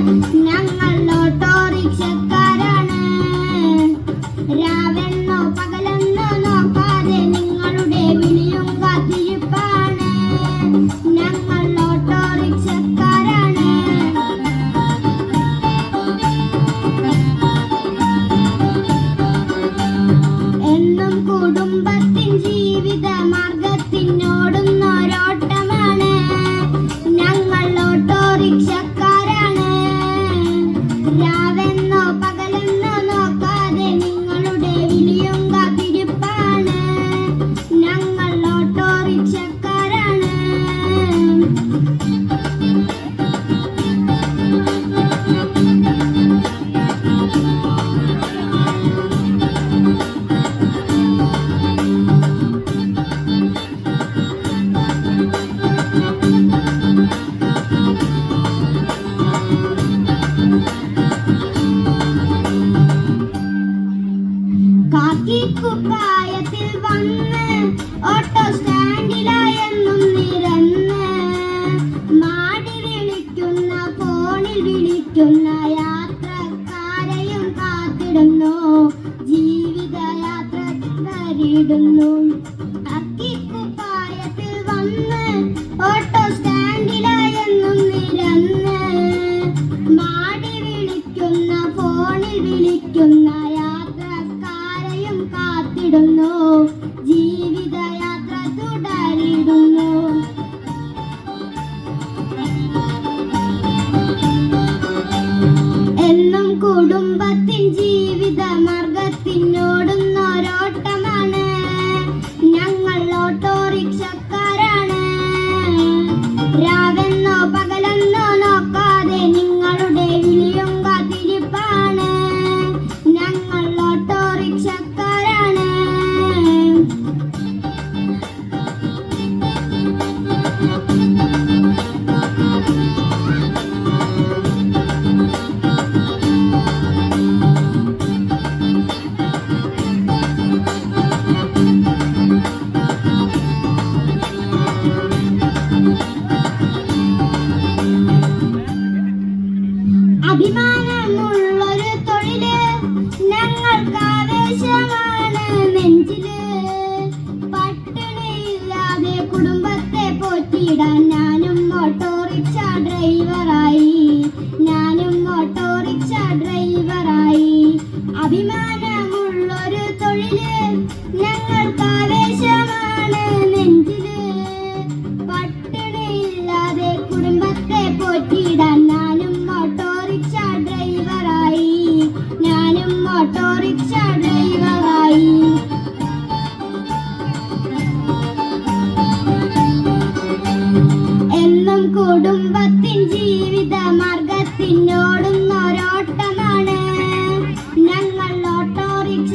ഞങ്ങൾ ഓട്ടോറിക്ഷക്കാരാണ്. രാവെന്നോ പകലെന്നോ നോക്കാതെ നിങ്ങളുടെ വിളിയും കാത്തിരിപ്പാണ്. ഞങ്ങൾ ഓട്ടോറിക്ഷക്കാരാണ്. എന്നും കുടുംബത്തിൻ ജീവിത മാർഗത്തിനോടുന്നൊരോട്ടമാണ്. ഞങ്ങൾ ഓട്ടോറിക്ഷക്കാരാണ്. രാവെന്നോ പകലെന്നോ നോക്കാതെ നിങ്ങളുടെ വിളിയും കാത്തിരിപ്പാണ്. ഞങ്ങൾ ഓട്ടോറിക്ഷക്കാരാണ്. കാക്കിക്കുപ്പായത്തിൽ വന്ന് ഓട്ടോ സ്റ്റാൻഡിലായെന്നും നിരന്ന് മാടി വിളിക്കുന്ന ഫോണിൽ വിളിക്കുന്ന യാത്രക്കാരെയും കാത്തിടുന്നു. ജീവിതയാത്ര തരിടുന്നു. കാക്കിക്കുപ്പായത്തിൽ വന്ന് ഓട്ടോ സ്റ്റാൻഡിലായെന്നും നിരന്ന് മാടി വിളിക്കുന്ന ഫോണിൽ വിളിക്കുന്ന കാത്തിടുന്നു. ജീവിതയാത്ര തുടരിടുന്നു. എന്നും കുടുംബത്തിൻ ജീവിത മാർഗത്തിനോടുന്നൊരോട്ടമാണ്. ഞങ്ങൾ ഓട്ടോറിക്ഷക്കാരാണ്. രാവെന്നോ പകലെന്നോ നോക്കാതെ നിങ്ങളുടെ വിളിയും കാത്തിരിപ്പാണ്. ഞങ്ങൾ ഓട്ടോറിക്ഷക്കാരാണ്. അഭിമാനമുള്ളൊരു തൊഴില് ഞങ്ങൾക്ക് ആവേശമാണ് നെഞ്ചില്. പട്ടിണിയില്ലാതെ കുടുംബത്തെ പോറ്റിയിടാൻ ഞാനും ഓട്ടോറിക്ഷ ഡ്രൈവറായി. ഞാനും ഓട്ടോറിക്ഷ ഡ്രൈവറായി. അഭിമാനമുള്ളൊരു തൊഴില് ഞങ്ങൾക്ക് ആവേശമാണ് നെഞ്ചില്. പട്ടിണിയില്ലാതെ കുടുംബത്തെ പോറ്റിയിടാൻ ഞാനും ഓട്ടോറിക്ഷ ഡ്രൈവറായി. ഞാനും ഓട്ടോറിക്ഷ ഡ്രൈവറായി. എന്നും കുടുംബത്തിൻ ജീവിത മാർഗത്തിനോടുന്നൊരോട്ടമാണ്. ഞങ്ങൾ ഓട്ടോറിക്ഷ